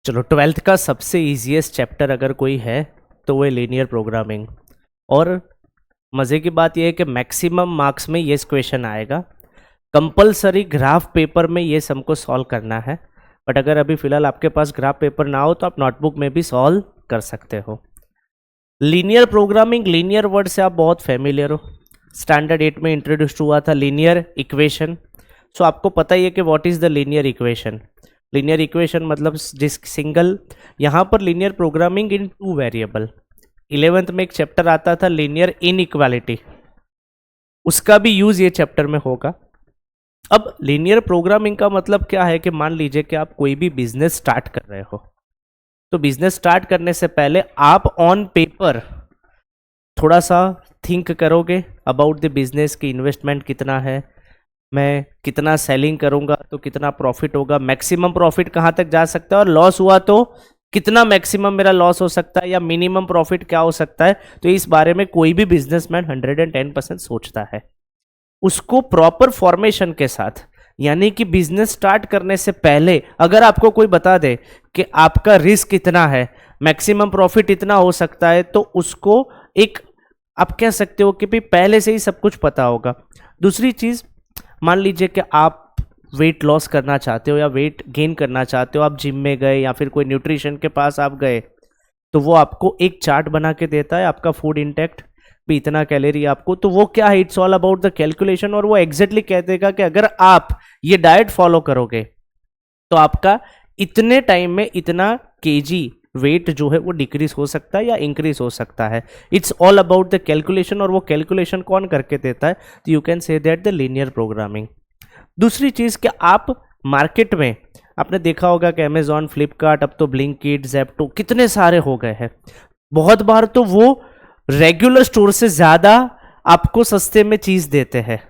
चलो, ट्वेल्थ का सबसे इजीएस्ट चैप्टर अगर कोई है तो वो है लीनियर प्रोग्रामिंग। और मज़े की बात यह है कि मैक्सिमम मार्क्स में ये क्वेश्चन आएगा। कंपलसरी ग्राफ पेपर में ये हमको सॉल्व करना है, बट अगर अभी फ़िलहाल आपके पास ग्राफ पेपर ना हो तो आप नोटबुक में भी सॉल्व कर सकते हो। लीनियर प्रोग्रामिंग, लीनियर वर्ड से आप बहुत फेमिलियर हो, स्टैंडर्ड 8 में इंट्रोड्यूस हुआ था लीनियर इक्वेशन। सो आपको पता ही है कि what is the linear equation. Linear equation मतलब जिस सिंगल, यहाँ पर linear programming in 2 variable. 11th में एक चैप्टर आता था लीनियर इनइक्वालिटी, उसका भी यूज ये चैप्टर में होगा। अब लीनियर प्रोग्रामिंग का मतलब क्या है कि मान लीजिए कि आप कोई भी बिजनेस स्टार्ट कर रहे हो, तो बिजनेस स्टार्ट करने से पहले आप ऑन पेपर थोड़ा सा थिंक करोगे अबाउट द बिजनेस की इन्वेस्टमेंट कितना है, मैं कितना सेलिंग करूंगा तो कितना प्रॉफिट होगा, मैक्सिमम प्रॉफिट कहाँ तक जा सकता है, और लॉस हुआ तो कितना मैक्सिमम मेरा लॉस हो सकता है या मिनिमम प्रॉफिट क्या हो सकता है। तो इस बारे में कोई भी बिजनेसमैन 110% सोचता है। उसको प्रॉपर फॉर्मेशन के साथ, यानी कि बिजनेस स्टार्ट करने से पहले अगर आपको कोई बता दे कि आपका रिस्क इतना है, मैक्सिमम प्रॉफिट इतना हो सकता है, तो उसको एक आप कह सकते हो कि भी पहले से ही सब कुछ पता होगा। दूसरी चीज, मान लीजिए कि आप वेट लॉस करना चाहते हो या वेट गेन करना चाहते हो, आप जिम में गए या फिर कोई न्यूट्रिशन के पास आप गए, तो वो आपको एक चार्ट बना के देता है आपका फूड इंटेक्ट भी इतना कैलोरी आपको, तो वो क्या है, it's all about the calculation. और वो एग्जैक्टली कह देगा कि अगर आप ये डाइट फॉलो करोगे तो आपका इतने टाइम में इतना केजी वेट जो है वो डिक्रीज हो सकता है या इंक्रीज हो सकता है। It's all about the calculation, और वो कैलकुलेशन कौन करके देता है, तो you can say that the linear programming. दूसरी चीज कि आप मार्केट में आपने देखा होगा कि अमेजॉन, फ्लिपकार्ट, अब तो ब्लिंकिट, ज़ेप्टो कितने सारे हो गए हैं। बहुत बार तो वो रेगुलर स्टोर से ज्यादा आपको सस्ते में चीज देते हैं,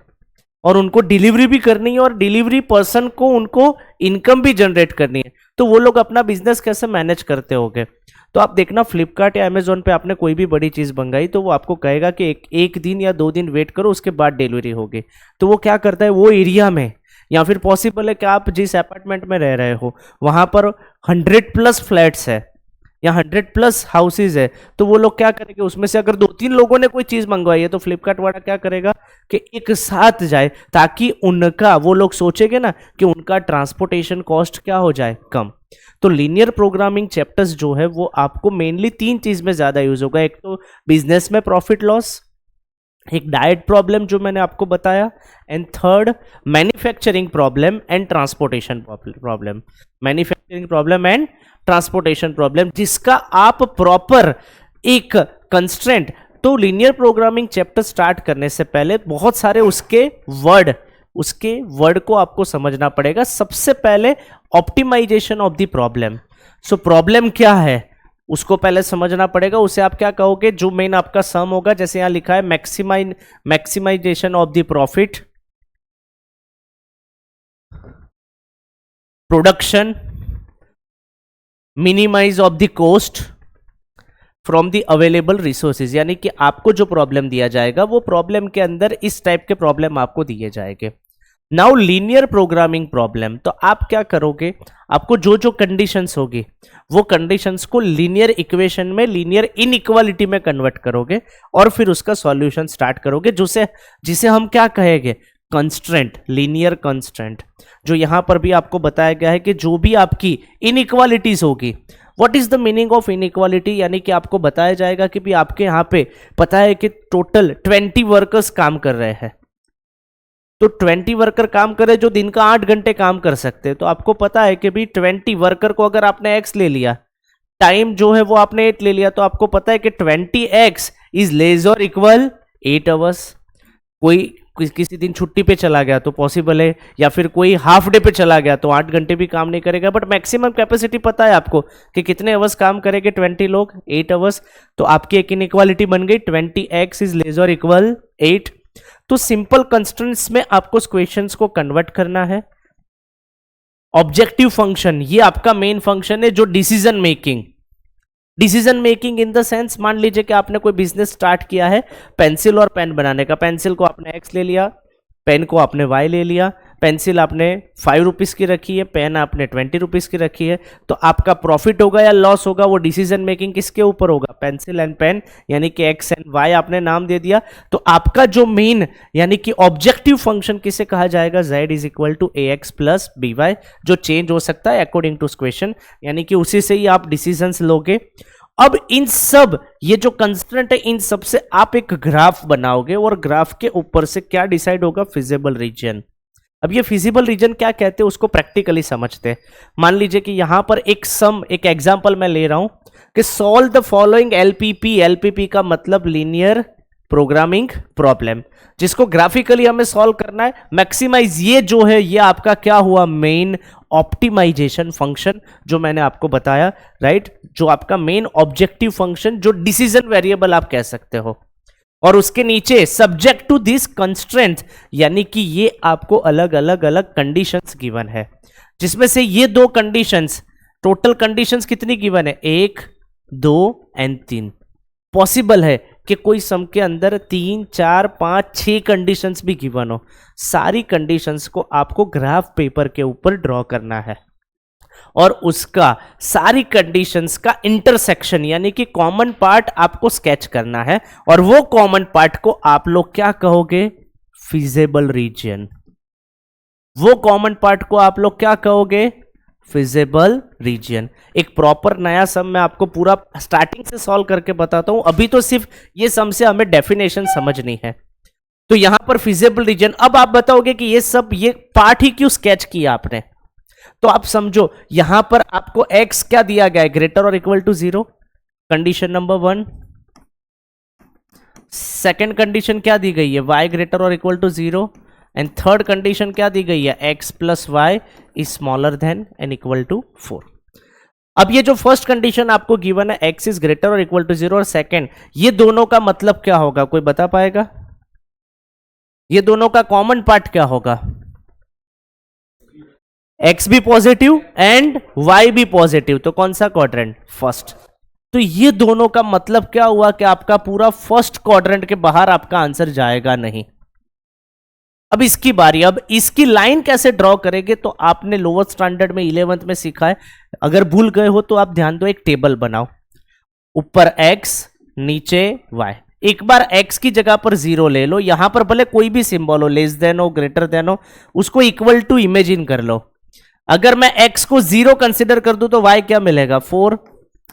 और उनको डिलीवरी भी करनी है, और डिलीवरी पर्सन को उनको इनकम भी जनरेट करनी है। तो वो लोग अपना बिजनेस कैसे मैनेज करते होंगे। तो आप देखना, फ्लिपकार्ट या अमेजोन पे आपने कोई भी बड़ी चीज मंगाई तो वो आपको कहेगा कि एक दिन या 2 दिन वेट करो, उसके बाद डिलीवरी होगी। तो वो क्या करता है, वो एरिया में, या फिर पॉसिबल है कि आप जिस अपार्टमेंट में रह रहे हो वहां पर 100+ फ्लैट्स है या 100+ हाउसेज है, तो वो लोग क्या करेंगे, उसमें से अगर 2-3 लोगों ने कोई चीज मंगवाई है तो फ्लिपकार्ट वाला क्या करेगा कि एक साथ जाए, ताकि उनका, वो लोग सोचेंगे ना कि उनका ट्रांसपोर्टेशन कॉस्ट क्या हो जाए, कम। तो लीनियर प्रोग्रामिंग चैप्टर्स जो है वो आपको मेनली 3 चीज में ज्यादा यूज होगा। एक तो बिजनेस में प्रॉफिट लॉस, एक डाइट प्रॉब्लम जो मैंने आपको बताया, and third manufacturing problem and transportation problem. Manufacturing problem and transportation problem, जिसका आप प्रॉपर एक कंस्ट्रेंट। तो लीनियर प्रोग्रामिंग चैप्टर स्टार्ट करने से पहले बहुत सारे उसके वर्ड को आपको समझना पड़ेगा। सबसे पहले optimisation of the problem. So problem क्या है उसको पहले समझना पड़ेगा। उसे आप क्या कहोगे, जो मेन आपका सम होगा, जैसे यहां लिखा है maximisation of the profit, production, minimise of the cost from the available resources. यानी कि आपको जो प्रॉब्लम दिया जाएगा वो प्रॉब्लम के अंदर इस टाइप के प्रॉब्लम आपको दिए जाएंगे। नाउ लीनियर प्रोग्रामिंग प्रॉब्लम, तो आप क्या करोगे, आपको जो जो कंडीशंस होगी वो कंडीशंस को लीनियर इक्वेशन में लीनियर इनइक्वालिटी में कन्वर्ट करोगे, और फिर उसका सॉल्यूशन स्टार्ट करोगे, जिसे हम क्या कहेंगे, कंस्ट्रेंट, लीनियर कंस्ट्रेंट। जो यहां पर भी आपको बताया गया है कि जो भी आपकी इनइक्वालिटीज होगी, what is the meaning of inequality, यानी कि आपको बताया जाएगा कि भी आपके यहां पे पता है कि टोटल 20 वर्कर्स काम कर रहे हैं, तो 20 वर्कर काम करे जो दिन का 8 घंटे काम कर सकते हैं। तो आपको पता है कि भी 20 वर्कर को अगर आपने x ले लिया, टाइम जो है वो आपने 8 ले लिया, तो आपको पता है कि 20x इज लेस और इक्वल 8 आवर्स। कोई किसी दिन छुट्टी पे चला गया तो पॉसिबल है, या फिर कोई हाफ डे पे चला गया तो 8 घंटे भी काम नहीं करेगा, बट मैक्सिमम कैपेसिटी पता है आपको कि कितने आवर्स काम करेंगे 20 लोग, 8 आवर्स। तो आपकी एक इनइक्वालिटी बन गई, 20x इज लेस और इक्वल 8। तो सिंपल कंस्ट्रेंट्स में आपको क्वेश्चंस को कन्वर्ट करना है। ऑब्जेक्टिव फंक्शन, ये आपका मेन फंक्शन है, जो decision making in the sense, मान लीजिए कि आपने कोई बिजनेस स्टार्ट किया है पेंसिल और पेन बनाने का, पेंसिल को आपने x ले लिया, पेन को आपने y ले लिया, पेंसिल आपने 5 रुपीज़ की रखी है, पेन आपने 20 रुपीज़ की रखी है, तो आपका प्रॉफिट होगा या लॉस होगा वो डिसीजन मेकिंग किसके ऊपर होगा, पेंसिल एंड पेन, यानी कि एक्स एंड वाई आपने नाम दे दिया। तो आपका जो मेन यानी कि ऑब्जेक्टिव फंक्शन किसे कहा जाएगा, z is equal to A X plus B Y, जो चेंज हो सकता है अकॉर्डिंग टू क्वेश्चन, यानी कि उसी से ही आप डिसीजंस लोगे। अब इन सब ये जो कंस्ट्रेंट है इन सब से आप एक ग्राफ बनाओगे और ग्राफ के ऊपर से क्या डिसाइड होगा, फिजिबल रीजन। अब ये फिजिबल रीजन क्या कहते हैं उसको प्रैक्टिकली समझते हैं। मान लीजिए कि यहां पर एक एग्जांपल मैं ले रहा हूं कि solve the following LPP. LPP का मतलब लीनियर प्रोग्रामिंग प्रॉब्लम, जिसको ग्राफिकली हमें सॉल्व करना है। मैक्सिमाइज ये जो है ये आपका क्या हुआ, मेन ऑप्टिमाइजेशन फंक्शन जो मैंने आपको बताया, राइट, जो आपका मेन ऑब्जेक्टिव फंक्शन, जो डिसीजन वेरिएबल आप कह सकते हो। और उसके नीचे सब्जेक्ट टू दिस कंस्ट्रेंट, यानी कि ये आपको अलग अलग अलग कंडीशंस गिवन है, जिसमें से ये 2 कंडीशंस, टोटल कंडीशंस कितनी गिवन है, 1, 2 एंड 3। पॉसिबल है कि कोई सम के अंदर 3, 4, 5, 6 कंडीशंस भी गिवन हो। सारी कंडीशंस को आपको ग्राफ पेपर के ऊपर ड्रॉ करना है और उसका सारी कंडीशंस का इंटरसेक्शन यानी कि कॉमन पार्ट आपको स्केच करना है, और वो कॉमन पार्ट को आप लोग क्या कहोगे, फिजिबल रीजन। वो कॉमन पार्ट को आप लोग क्या कहोगे, फिजिबल रीजन। एक प्रॉपर नया सम मैं आपको पूरा स्टार्टिंग से सॉल्व करके बताता हूं, अभी तो सिर्फ ये सम से हमें डेफिनेशन समझनी है। तो यहां पर फिजिबल रीजन, अब आप बताओगे कि ये पार्ट ही क्यों स्केच किया आपने, तो आप समझो यहां पर आपको x क्या दिया गया है, ग्रेटर और equal to 0, condition number 1। Second condition क्या दी गई है, y ग्रेटर और equal to 0, and third condition क्या दी गई है, x plus Y is smaller than and equal to 4। अब ये जो फर्स्ट कंडीशन आपको गिवन है, x इज ग्रेटर और इक्वल टू 0, और सेकेंड, ये दोनों का मतलब क्या होगा, कोई बता पाएगा, ये दोनों का कॉमन पार्ट क्या होगा, x भी पॉजिटिव एंड y भी पॉजिटिव, तो कौन सा क्वाड्रेंट, फर्स्ट। तो ये दोनों का मतलब क्या हुआ कि आपका पूरा फर्स्ट क्वाड्रेंट के बाहर आपका आंसर जाएगा नहीं। अब इसकी बारी, अब इसकी लाइन कैसे ड्रॉ करेंगे, तो आपने लोअर स्टैंडर्ड में 11th में सीखा है, अगर भूल गए हो तो आप ध्यान दो, एक टेबल बनाओ, ऊपर x नीचे y, एक बार x की जगह पर 0 ले लो, यहां पर भले कोई भी सिंबल हो, लेस देन हो, ग्रेटर देन हो, उसको इक्वल टू इमेजिन कर लो। अगर मैं x को 0 कंसिडर कर दूं तो y क्या मिलेगा, 4,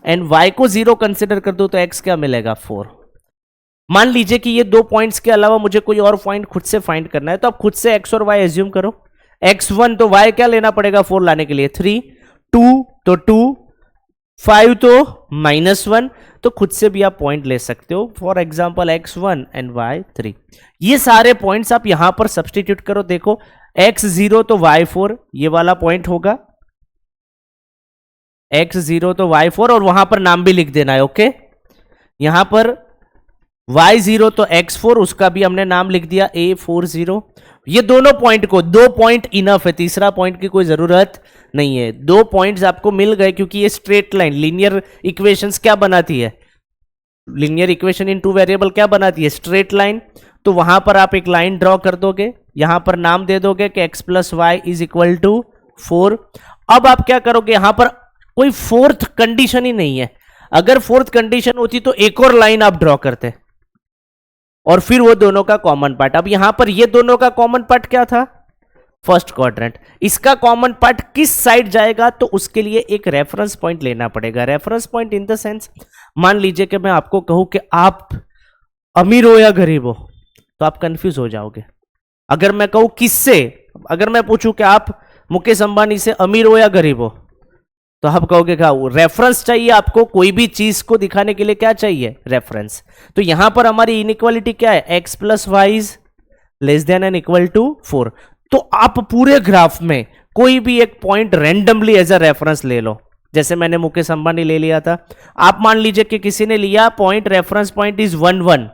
एंड y को 0 कंसिडर कर दूं तो x क्या मिलेगा, 4। मान लीजिए कि ये 2 पॉइंट्स के अलावा मुझे कोई और पॉइंट खुद से फाइंड करना है, तो आप खुद से x और y एज्यूम करो। x1 तो y क्या लेना पड़ेगा 4 लाने के लिए, 3, 2 तो 2, 5 तो -1, तो खुद से भी आप पॉइंट ले सकते हो, for example x1 and y3। ये सारे पॉइंट्स आप यहां पर सब्सटीट्यूट करो, देखो x0 तो y4, ये वाला पॉइंट होगा, x0 तो y4, और वहां पर नाम भी लिख देना है, ओके। यहां पर y0 तो x4, उसका भी हमने नाम लिख दिया a40। ये दोनों पॉइंट को, 2 पॉइंट इनफ है, तीसरा पॉइंट की कोई जरूरत नहीं है, 2 पॉइंट्स आपको मिल गए, क्योंकि ये स्ट्रेट लाइन, लीनियर इक्वेशंस क्या बनाती है, लीनियर इक्वेशन इन 2 वेरिएबल क्या बनाती है, स्ट्रेट लाइन। तो वहां पर आप एक लाइन ड्रॉ कर दोगे, यहां पर नाम दे दोगे कि x plus Y is equal to 4। अब आप क्या करोगे, यहां पर कोई फोर्थ कंडीशन ही नहीं है, अगर फोर्थ कंडीशन होती तो एक और लाइन आप ड्रॉ करते, और फिर वो दोनों का कॉमन पार्ट। अब यहां पर ये दोनों का कॉमन पार्ट क्या था, फर्स्ट क्वाड्रेंट, इसका कॉमन पार्ट किस साइड जाएगा, तो उसके लिए एक रेफरेंस पॉइंट लेना पड़ेगा। Reference point in the sense, मान लीजिए कि मैं आपको कहूं कि आप अमीर हो या गरीब हो, तो आप कंफ्यूज हो जाओगे। अगर मैं कहूं किससे, अगर मैं पूछूं कि आप मुकेश अंबानी से अमीर हो या गरीब हो, तो आप कहोगे क्या, रेफरेंस चाहिए आपको, कोई भी चीज को दिखाने के लिए क्या चाहिए, रेफरेंस। तो यहां पर हमारी इनइक्वालिटी क्या है, x plus Y is less than and equal to 4। तो आप पूरे ग्राफ में कोई भी एक point randomly as a reference ले लो, जैसे मैंने मुकेश अंबानी ले लिया था। आप मान लीजिए कि किसी ने लिया पॉइंट, रेफरेंस पॉइंट इज 1, 1,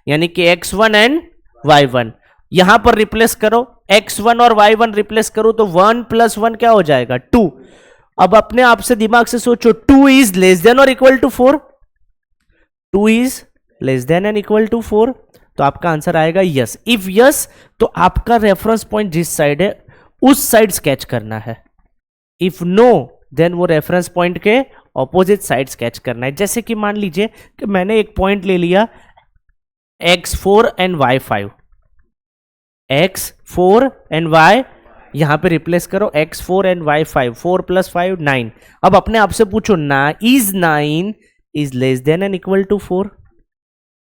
यानी कि x1 एंड y1, यहां पर रिप्लेस करो, x1 और y1 रिप्लेस करो तो 1 प्लस 1 क्या हो जाएगा, 2। अब अपने आप से दिमाग से सोचो, 2 इज लेस देन और equal to 4, 2 is less than and equal to 4, तो आपका आंसर आएगा यस। इफ यस, तो आपका रेफरेंस पॉइंट जिस साइड है उस साइड स्केच करना है। इफ नो देन वो रेफरेंस पॉइंट के ऑपोजिट साइड स्केच करना है। जैसे कि मान लीजिए कि मैंने एक पॉइंट ले लिया x4 and y5, x4 and y, यहां पे रिप्लेस करो x4 एंड y5, 4 + 5 9। अब अपने आप से पूछो ना, is 9 is less than and equal to 4?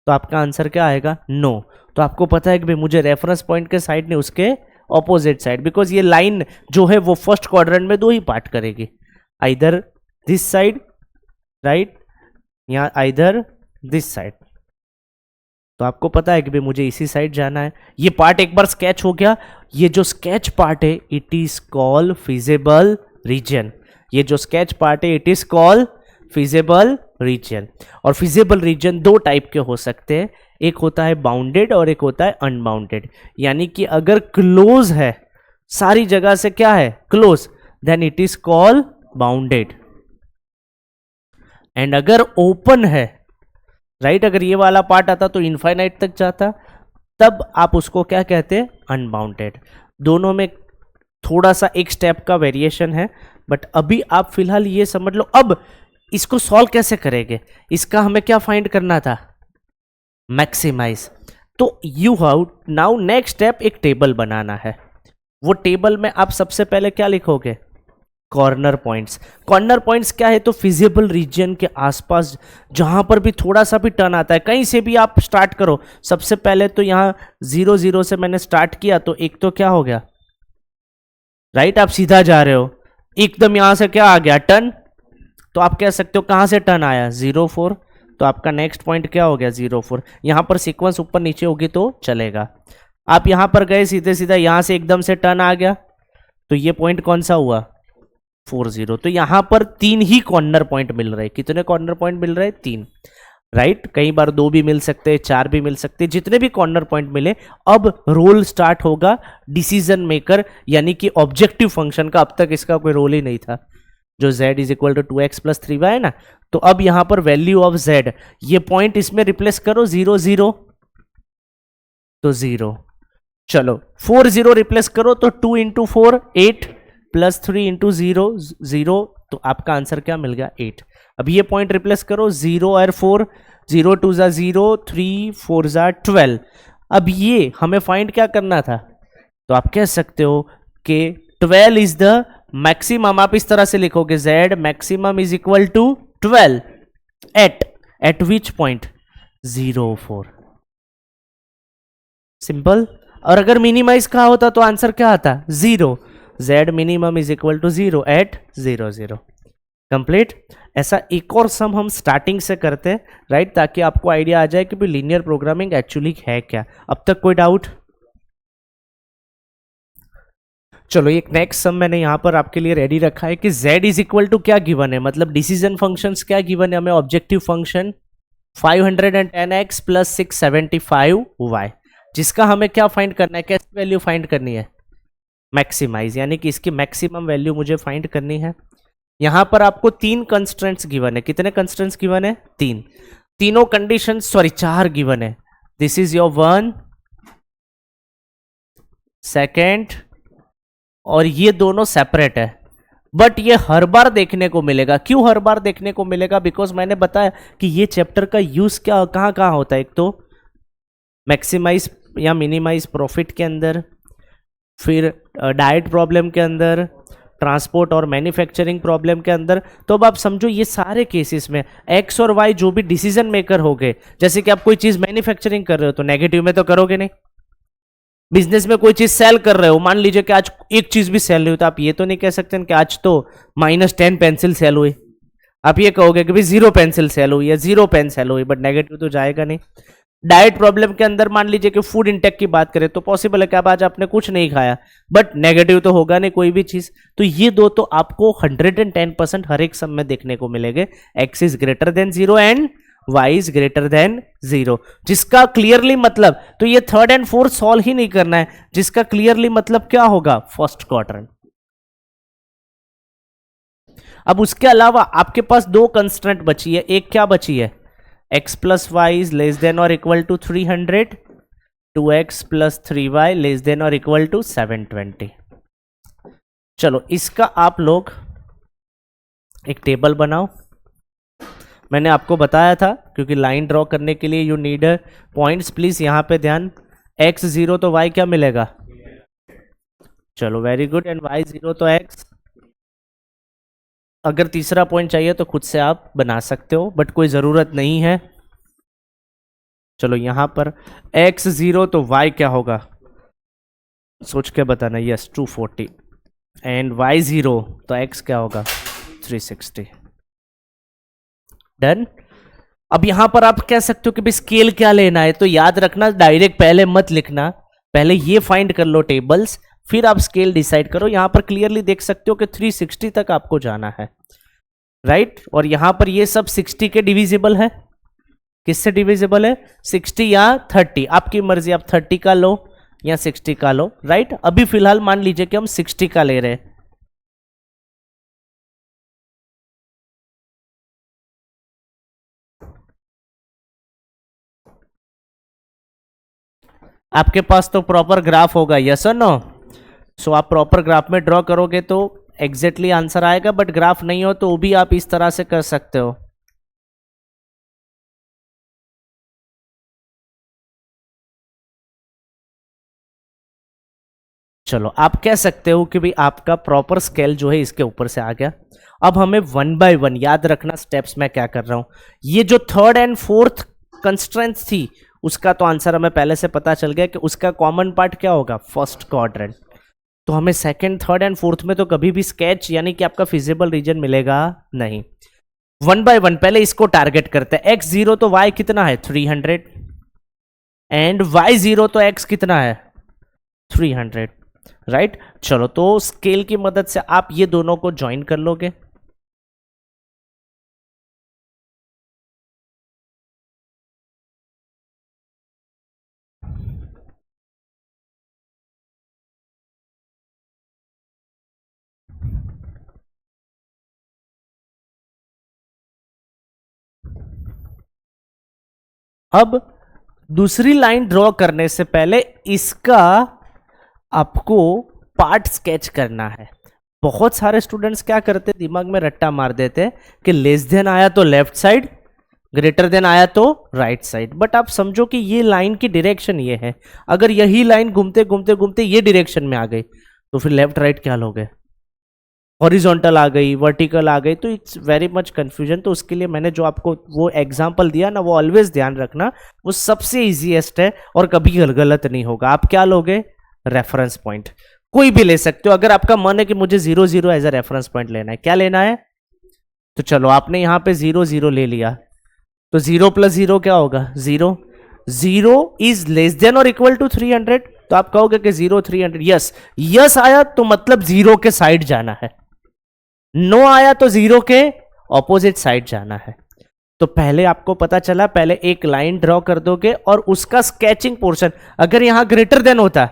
तो आपका आंसर क्या आएगा? नो। तो आपको पता है कि भाई मुझे रेफरेंस पॉइंट के साइड ने उसके ऑपोजिट साइड, बिकॉज ये लाइन जो है वो फर्स्ट क्वाड्रेंट में दो ही पार्ट करेगी, आइदर दिस साइड राइट या आइदर दिस साइड। तो आपको पता है कि भाई मुझे इसी साइड जाना है। ये पार्ट एक बार स्केच हो गया। ये जो स्केच पार्ट है it is called feasible region. ये जो स्केच पार्ट है it is called feasible region. और फिजिबल रीजन दो टाइप के हो सकते हैं, एक होता है बाउंडेड और एक होता है अनबाउंडेड। यानी कि अगर क्लोज है, सारी जगह से क्या है close, then it is called bounded. And अगर ओपन है राइट, अगर ये वाला पार्ट आता तो इनफाइनाइट तक जाता, तब आप उसको क्या कहते हैं? अनबाउंडेड। दोनों में थोड़ा सा एक स्टेप का वेरिएशन है, बट अभी आप फिलहाल ये समझ लो। अब इसको सॉल्व कैसे करेंगे? इसका हमें क्या फाइंड करना था? मैक्सिमाइज। तो you have now next step एक टेबल बनाना है। वो टेबल में आप सबसे पहले क्या लिखोगे? Corner points. कॉर्नर पॉइंट्स क्या है? तो फिजिबल रीजन के आसपास जहां पर भी थोड़ा सा भी टर्न आता है, कहीं से भी आप स्टार्ट करो। सबसे पहले तो यहां 0 0 से मैंने स्टार्ट किया, तो एक तो क्या हो गया राइट, आप सीधा जा रहे हो, एकदम यहां से क्या आ गया? टर्न। तो आप कह सकते हो कहां से टर्न आया? 0 4। तो आपका नेक्स्ट पॉइंट क्या हो गया? 0 4। यहां पर सीक्वेंस ऊपर नीचे होगी तो चलेगा। आप यहां पर गए सीधे सीधा, यहां से एकदम से टर्न आ गया, तो ये पॉइंट कौन सा हुआ? 4 0। तो यहां पर 3 ही कॉर्नर पॉइंट मिल रहे। कितने कॉर्नर पॉइंट मिल रहे? 3 राइट। कई बार 2 भी मिल सकते हैं, 4 भी मिल सकते हैं, जितने भी कॉर्नर पॉइंट मिले। अब रोल स्टार्ट होगा डिसीजन मेकर यानी कि ऑब्जेक्टिव फंक्शन का। अब तक इसका कोई रोल ही नहीं था, जो z = 2x + 3y है ना। तो अब यहां पर वैल्यू ऑफ z, ये पॉइंट इसमें रिप्लेस करो 0 0, तो 0। चलो 4 0 रिप्लेस करो तो 2 × 4 8 + 3 × 0 0। तो आपका आंसर क्या मिल गया? 8। अब ये पॉइंट रिप्लेस करो 0 और 4, 0 2 = 0, 3 4 = 12। अब ये हमें फाइंड क्या करना था? तो आप कह सकते हो कि 12 इज द मैक्सिमम। आप इस तरह से लिखोगे z maximum is equal to 12 at which point? 0 4। Simple. और अगर मिनिमाइज कहा होता तो आंसर क्या आता? 0। z minimum is equal to 0 at 0 0। Complete. ऐसा एक और सम हम स्टार्टिंग से करते हैं राइट, ताकि आपको आइडिया आ जाए कि भाई लीनियर प्रोग्रामिंग एक्चुअली है क्या। अब तक कोई डाउट? चलो एक नेक्स्ट सम मैंने यहां पर आपके लिए रेडी रखा है कि z इज इक्वल टू क्या गिवन है, मतलब डिसीजन फंक्शंस क्या गिवन है हमें? ऑब्जेक्टिव फंक्शन 510x + 675y, जिसका हमें क्या फाइंड करना है? कैसी वैल्यू फाइंड करनी है? मैक्सिमाइज, यानी कि इसकी मैक्सिमम वैल्यू मुझे फाइंड करनी है। यहां पर आपको 3 कंस्ट्रेंट्स गिवन है। कितने कंस्ट्रेंट्स गिवन है? 3। तीनों कंडीशन, सॉरी 4 गिवन है। दिस इज योर 1 सेकेंड, और ये दोनों सेपरेट है, बट ये हर बार देखने को मिलेगा। क्यों हर बार देखने को मिलेगा? बिकॉज मैंने बताया कि ये चैप्टर का यूज क्या कहां कहां होता है। एक तो मैक्सिमाइज या मिनिमाइज प्रॉफिट के अंदर, फिर डाइट प्रॉब्लम के अंदर, ट्रांसपोर्ट और मैन्युफैक्चरिंग प्रॉब्लम के अंदर। तो अब आप समझो ये सारे केसेस में एक्स और वाई जो भी डिसीजन मेकर हो गए, जैसे कि आप कोई चीज मैन्युफैक्चरिंग कर रहे हो तो नेगेटिव में तो करोगे नहीं। बिजनेस में कोई चीज सेल कर रहे हो, मान लीजिए कि आज एक चीज भी सेल नहीं हुई, तो आप ये तो नहीं कह सकते कि आज तो -10 पेंसिल सेल हुई। आप ये कहोगे कि भाई 0 पेंसिल सेल हुई या 0 पेन सेल हुई, बट नेगेटिव तो जाएगा नहीं। डाइट प्रॉब्लम के अंदर मान लीजिए कि फूड इंटेक की बात करें तो पॉसिबल है कि अब आज आपने कुछ नहीं खाया, बट नेगेटिव तो होगा नहीं कोई भी चीज। तो ये दो तो आपको 110% हर एक सम में देखने को मिलेंगे। x is greater than 0 and y is greater than 0, जिसका क्लियरली मतलब, तो ये 3rd and 4th सॉल्व ही नहीं करना है, जिसका क्लियरली मतलब क्या होगा? First quadrant. अब उसके अलावा आपके पास 2 कंस्ट्रेंट बची है। एक क्या बची है? x + y is less than और equal to 300, 2x + 3y less than और इक्वल टू 720। चलो इसका आप लोग एक टेबल बनाओ। मैंने आपको बताया था क्योंकि लाइन ड्रॉ करने के लिए यू नीड पॉइंट्स। प्लीज यहां पे ध्यान, x 0 तो y क्या मिलेगा? चलो वेरी गुड। एंड y 0 तो x। अगर तीसरा पॉइंट चाहिए तो खुद से आप बना सकते हो, बट कोई ज़रूरत नहीं है। चलो यहां पर x 0 तो y क्या होगा, सोच के बताना। यस 240। एंड y 0 तो x क्या होगा, 360। डन। अब यहां पर आप कह सकते हो कि भाई स्केल क्या लेना है, तो याद रखना डायरेक्ट पहले मत लिखना, पहले ये फाइंड कर लो टेबल्स, फिर आप स्केल डिसाइड करो। यहां पर क्लियरली देख सकते हो कि 360 तक आपको जाना है, राइट। और यहां पर ये सब 60 के डिविजिबल है। किससे डिविजिबल है? 60 या 30, आपकी मर्जी, आप 30 का लो या 60 का लो, राइट। अभी फिलहाल मान लीजिए कि हम 60 का ले रहे हैं। आपके पास तो प्रॉपर ग्राफ होगा, यस और नो? सो आप प्रॉपर ग्राफ में ड्रॉ करोगे तो एग्जैक्टली आंसर आएगा, बट ग्राफ नहीं हो तो वो भी आप इस तरह से कर सकते हो। चलो आप कह सकते हो कि भाई आपका प्रॉपर स्केल जो है इसके ऊपर से आ गया। अब हमें वन बाय वन याद रखना स्टेप्स मैं क्या कर रहा हूं। ये जो थर्ड एंड फोर्थ कंस्ट्रेंट थी उसका तो आंसर हमें पहले से पता चल गया कि उसका कॉमन पार्ट क्या होगा, फर्स्ट क्वाड्रेंट। तो हमें सेकंड थर्ड एंड फोर्थ में तो कभी भी स्केच यानी कि आपका फिजिबल रीजन मिलेगा नहीं। वन बाय वन पहले इसको टारगेट करते हैं। x 0 तो y कितना है, 300। एंड y 0 तो x कितना है, 300, राइट। चलो तो स्केल की मदद से आप ये दोनों को ज्वाइन कर लोगे। अब दूसरी लाइन ड्रॉ करने से पहले इसका आपको पार्ट स्केच करना है। बहुत सारे स्टूडेंट्स क्या करते, दिमाग में रट्टा मार देते कि लेस देन आया तो लेफ्ट साइड, ग्रेटर देन आया तो राइट साइड। बट आप समझो कि ये लाइन की डायरेक्शन ये है। अगर यही लाइन घूमते घूमते घूमते ये डायरेक्शन में आ गई तो फिर लेफ्ट राइट क्या लोगे, हॉरिजॉन्टल आ गई, वर्टिकल आ गई, तो इट्स वेरी मच कंफ्यूजन। तो उसके लिए मैंने जो आपको वो एग्जांपल दिया ना, वो ऑलवेज ध्यान रखना, वो सबसे इजीएस्ट है और कभी गलत नहीं होगा। आप क्या लोगे, रेफरेंस पॉइंट कोई भी ले सकते हो। अगर आपका मन है कि मुझे 0 0 एज अ रेफरेंस पॉइंट लेना है, क्या लेना है, तो चलो आपने यहां पे 0 0 ले लिया, तो 0 + 0 क्या होगा, 0। 0 इज लेस देन और इक्वल टू 300, तो आप कहोगे कि 0 300। यस, यस आया तो मतलब 0 के साइड जाना है, नो आया तो 0 के ऑपोजिट साइड जाना है। तो पहले आपको पता चला, पहले एक लाइन ड्रॉ कर दोगे और उसका स्केचिंग पोर्शन, अगर यहां ग्रेटर देन होता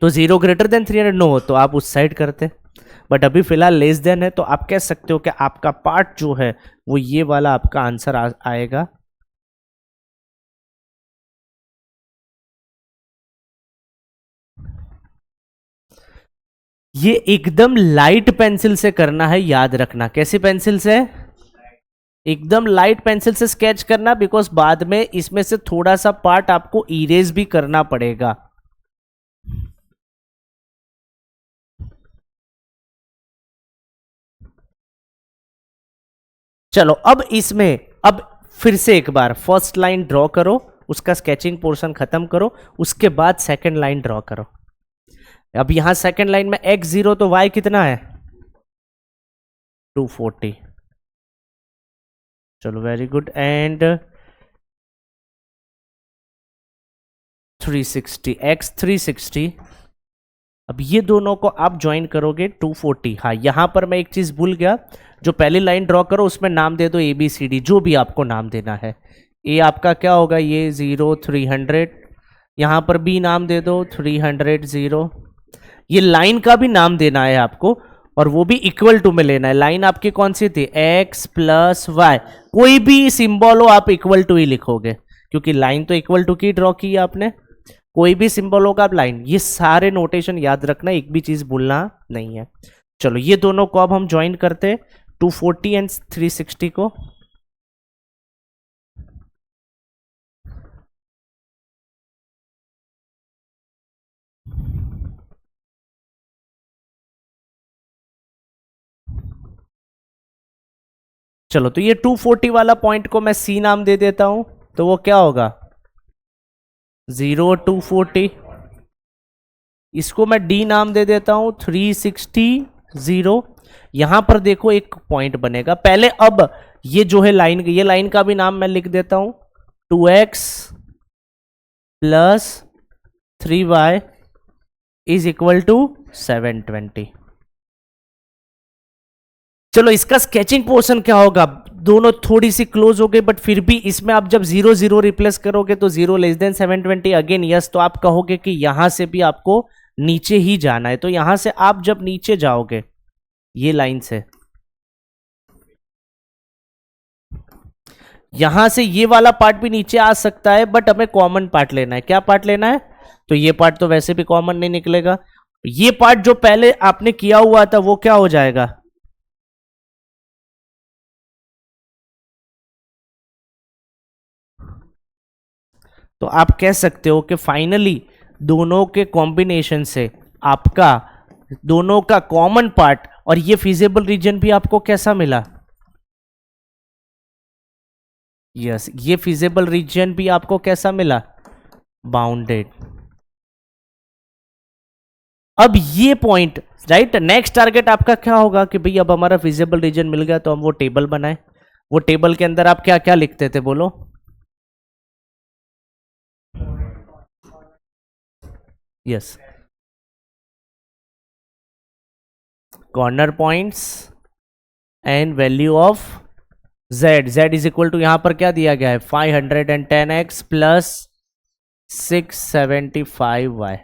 तो 0 ग्रेटर देन 300 नो, तो आप उस साइड करते। बट अभी फिलहाल लेस देन है, तो आप कह सकते हो कि आपका पार्ट जो है वो ये वाला आपका आंसर आएगा। ये एकदम लाइट पेंसिल से करना है, याद रखना। कैसी पेंसिल से, एकदम लाइट पेंसिल से स्केच करना, बिकॉज बाद में इसमें से थोड़ा सा पार्ट आपको इरेज भी करना पड़ेगा। चलो अब इसमें, अब फिर से एक बार फर्स्ट लाइन ड्रॉ करो, उसका स्केचिंग पोर्शन खत्म करो, उसके बाद सेकंड लाइन ड्रॉ करो। अब यहां सेकंड लाइन में x 0 तो y कितना है, 240। चलो वेरी गुड। And 360, x 360। अब ये दोनों को आप ज्वाइन करोगे 240। हाँ यहां पर मैं एक चीज भूल गया, जो पहली लाइन ड्रॉ करो उसमें नाम दे दो ABCD, जो भी आपको नाम देना है। ए आपका क्या होगा, ये 0 300, यहां पर B नाम दे दो 300 0। ये लाइन का भी नाम देना है आपको, और वो भी इक्वल टू में लेना है। लाइन आपकी कौन सी थी, x + y, कोई भी सिंबल हो आप इक्वल टू ही लिखोगे, क्योंकि लाइन तो इक्वल टू की ड्रॉ की है आपने। कोई भी सिंबल होगा आप लाइन, ये सारे नोटेशन याद रखना, एक भी चीज भूलना नहीं है। चलो ये दोनों को अब हम ज्वाइन करते 240 एंड 360 को। चलो तो ये 240 वाला पॉइंट को मैं सी नाम दे देता हूं, तो वो क्या होगा 0 240। इसको मैं डी नाम दे देता हूं 360 0। यहां पर देखो एक पॉइंट बनेगा पहले। अब ये जो है लाइन, ये लाइन का भी नाम मैं लिख देता हूं 2x plus 3y is equal to 720। चलो इसका स्केचिंग पोर्शन क्या होगा, दोनों थोड़ी सी क्लोज हो गई, बट फिर भी इसमें आप जब 0 0 रिप्लेस करोगे तो 0 लेस देन 720 अगेन यस, तो आप कहोगे कि यहां से भी आपको नीचे ही जाना है। तो यहां से आप जब नीचे जाओगे ये लाइन से, यहां से ये वाला पार्ट भी नीचे आ सकता है, बट हमें कॉमन पार्ट लेना है। क्या पार्ट लेना है, तो ये पार्ट तो वैसे भी कॉमन नहीं निकलेगा। ये पार्ट जो पहले आपने किया हुआ था वो क्या हो जाएगा, तो आप कह सकते हो कि फाइनली दोनों के कॉम्बिनेशन से आपका दोनों का कॉमन पार्ट और ये फिजिबल रीजन भी आपको कैसा मिला, यस ये फिजिबल रीजन भी आपको कैसा मिला, बाउंडेड। अब ये पॉइंट राइट, नेक्स्ट टारगेट आपका क्या होगा कि भाई अब हमारा फिजिबल रीजन मिल गया तो हम वो टेबल बनाए। वो टेबल के अंदर आप क्या क्या लिखते थे बोलो, yes corner points and value of z, z is equal to यहां पर क्या दिया गया है 510x प्लस 675y।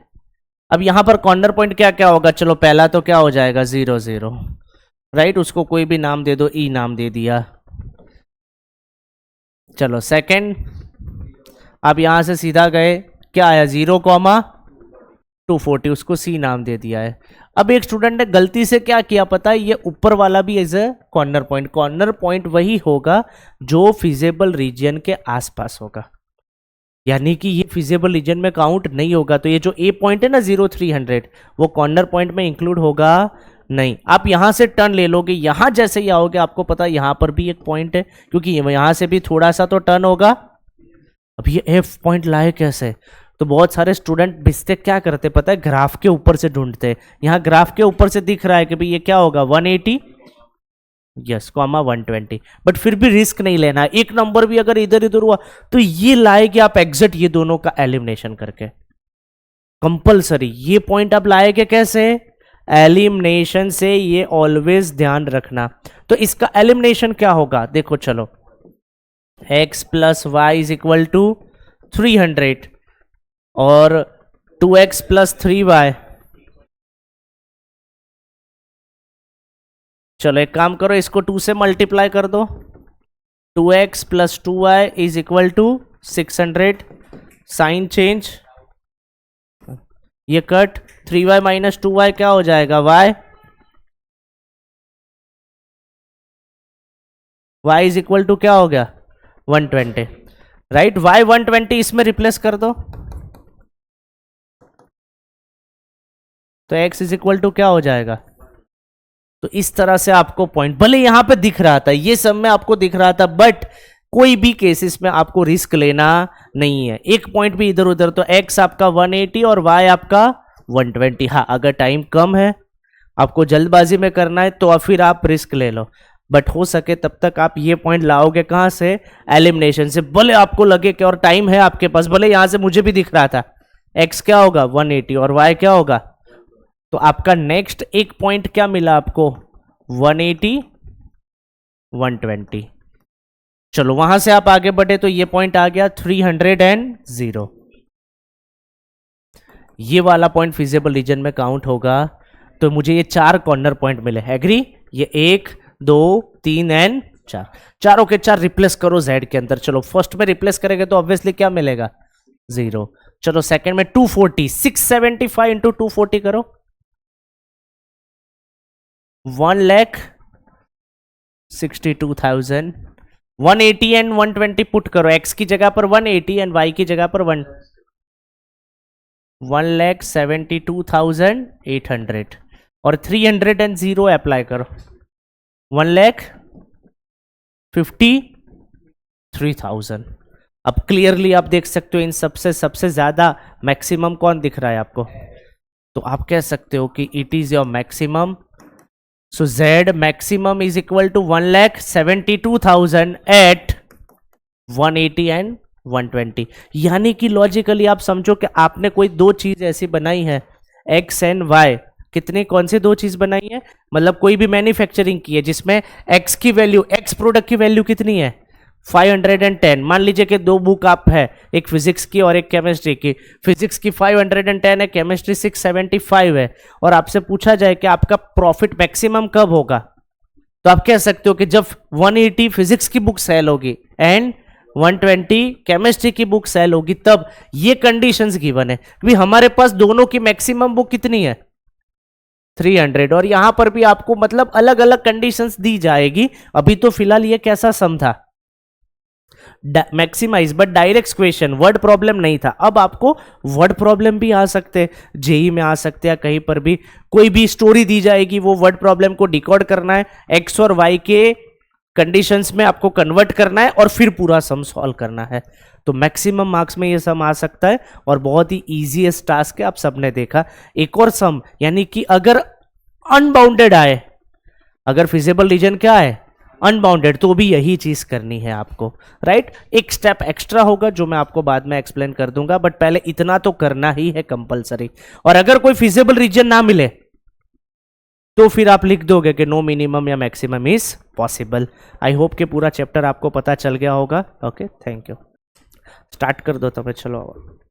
अब यहां पर कॉर्नर पॉइंट क्या क्या होगा, चलो पहला तो क्या हो जाएगा 0 0 राइट, उसको कोई भी नाम दे दो, ई नाम दे दिया। चलो सेकंड, अब यहां से सीधा गए क्या आया 0 240, उसको सी नाम दे दिया है। अब एक स्टूडेंट ने गलती से क्या किया पता है, ये ऊपर वाला भी as a corner point, corner point वही होगा जो फिजिबल रीजन के आसपास होगा, यानी कि ये फिजिबल रीजन में काउंट नहीं होगा। तो ये जो ए पॉइंट है ना 0 300 वो कॉर्नर पॉइंट में इंक्लूड होगा नहीं। आप यहां से टर्न ले लोगे, यहां जैसे ही आओगे आपको पता है यहां पर भी एक पॉइंट है, क्योंकि यहां से भी थोड़ा सा तो टर्न होगा। अब ये एफ पॉइंट लाए कैसे, तो बहुत सारे स्टूडेंट मिस्टेक क्या करते पता है, ग्राफ के ऊपर से ढूंढते हैं। यहाँ ग्राफ के ऊपर से दिख रहा है कि भाई ये क्या होगा 180 यस कॉमा 120, बट फिर भी रिस्क नहीं लेना है। एक नंबर भी अगर इधर इधर हुआ तो ये लाएगे आप एग्जिट, ये दोनों का एलिमिनेशन करके कंपलसरी। ये पॉइंट आप लाएगे कैसे, एलिमिनेशन से, ये ऑलवेज ध्यान रखना। तो इसका एलिमिनेशन क्या होगा देखो, चलो x plus Y is equal to 300 और 2x प्लस 3y। चलो एक काम करो, इसको 2 से मल्टीप्लाई कर दो, 2x plus 2y is equal to 600, sign change, ये कट, 3y माइनस 2y क्या हो जाएगा y, y is equal to क्या हो गया 120 राइट, y 120 इसमें रिप्लेस कर दो, तो x इज इक्वल टू क्या हो जाएगा। तो इस तरह से आपको पॉइंट भले यहां पे दिख रहा था, ये सब में आपको दिख रहा था, बट कोई भी केसेस में आपको रिस्क लेना नहीं है। एक पॉइंट भी इधर उधर, तो x आपका 180 और y आपका 120। हाँ अगर टाइम कम है, आपको जल्दबाजी में करना है तो फिर आप रिस्क ले लो, बट हो सके तब तक आप ये पॉइंट लाओगे कहां से, एलिमिनेशन से। भले आपको लगे कि और टाइम है आपके पास, भले यहां से मुझे भी दिख रहा था x क्या होगा 180 और y क्या होगा, तो आपका नेक्स्ट एक पॉइंट क्या मिला आपको 180 120। चलो वहां से आप आगे बढ़े तो ये पॉइंट आ गया 300 ये वाला पॉइंट फिजिबल रीजन में काउंट होगा। तो मुझे ये 4 कॉर्नर पॉइंट मिले, एग्री, ये 1 2 3 एंड 4, चारों के 4 रिप्लेस करो z के अंदर। चलो फर्स्ट में रिप्लेस करेंगे तो ऑब्वियसली क्या मिलेगा 0, चलो सेकंड में 240, 675 इंटू 240 करो, 1,62,000। 180 एंड 120 पुट करो, x की जगह पर 180 एंड y की जगह पर 1,72,800 और 300 एंड 0 अप्लाई करो, 1,53,000। अब क्लियरली आप देख सकते हो इन सबसे ज्यादा मैक्सिमम कौन दिख रहा है आपको, तो आप कह सकते हो कि it is your maximum. So Z maximum is equal to 1,72,000 at 180 and 120। यानी कि लॉजिकली आप समझो कि आपने कोई दो चीज ऐसी बनाई है, X एंड Y, कितनी कौन सी दो चीज बनाई है, मतलब कोई भी मैन्युफैक्चरिंग की है जिसमें X की वैल्यू, X प्रोडक्ट की वैल्यू कितनी है 510। मान लीजिए कि दो बुक आप है, एक फिजिक्स की और एक केमिस्ट्री की, फिजिक्स की 510 है, केमिस्ट्री 675 है, और आपसे पूछा जाए कि आपका प्रॉफिट मैक्सिमम कब होगा, तो आप कह सकते हो कि जब 180 फिजिक्स की बुक सेल होगी एंड 120 केमिस्ट्री की बुक सेल होगी, तब ये कंडीशंस गिवन है। क्योंकि हमारे पास दोनों की मैक्सिमम बुक कितनी है 300, और यहां पर भी आपको मतलब अलग अलग कंडीशंस दी जाएगी। अभी तो फिलहाल ये कैसा सम था, maximise, but direct question, word problem नहीं था। अब आपको वर्ड प्रॉब्लम भी आ सकते हैं, जेई में आ सकते हैं, कहीं पर भी कोई भी स्टोरी दी जाएगी, वो वर्ड प्रॉब्लम को डिकोड करना है, एक्स और वाई के कंडीशंस में आपको कन्वर्ट करना है और फिर पूरा सम सॉल्व करना है। तो मैक्सिमम मार्क्स में ये सम आ सकता है और बहुत ही इजीएस्ट टास्क है, आप सबने देखा। एक और सम, यानी कि अगर अनबाउंडेड आए, अगर फिजिबल रीजन क्या है अनबाउंडेड, तो भी यही चीज करनी है आपको, राइट। एक स्टेप एक्स्ट्रा होगा जो मैं आपको बाद में एक्सप्लेन कर दूंगा, बट पहले इतना तो करना ही है कंपलसरी। और अगर कोई फिजिबल रीजन ना मिले तो फिर आप लिख दोगे कि नो मिनिमम या maximum is possible. I hope कि पूरा चैप्टर आपको पता चल गया होगा। Okay, thank you. स्टार्ट कर दो तब, चलो।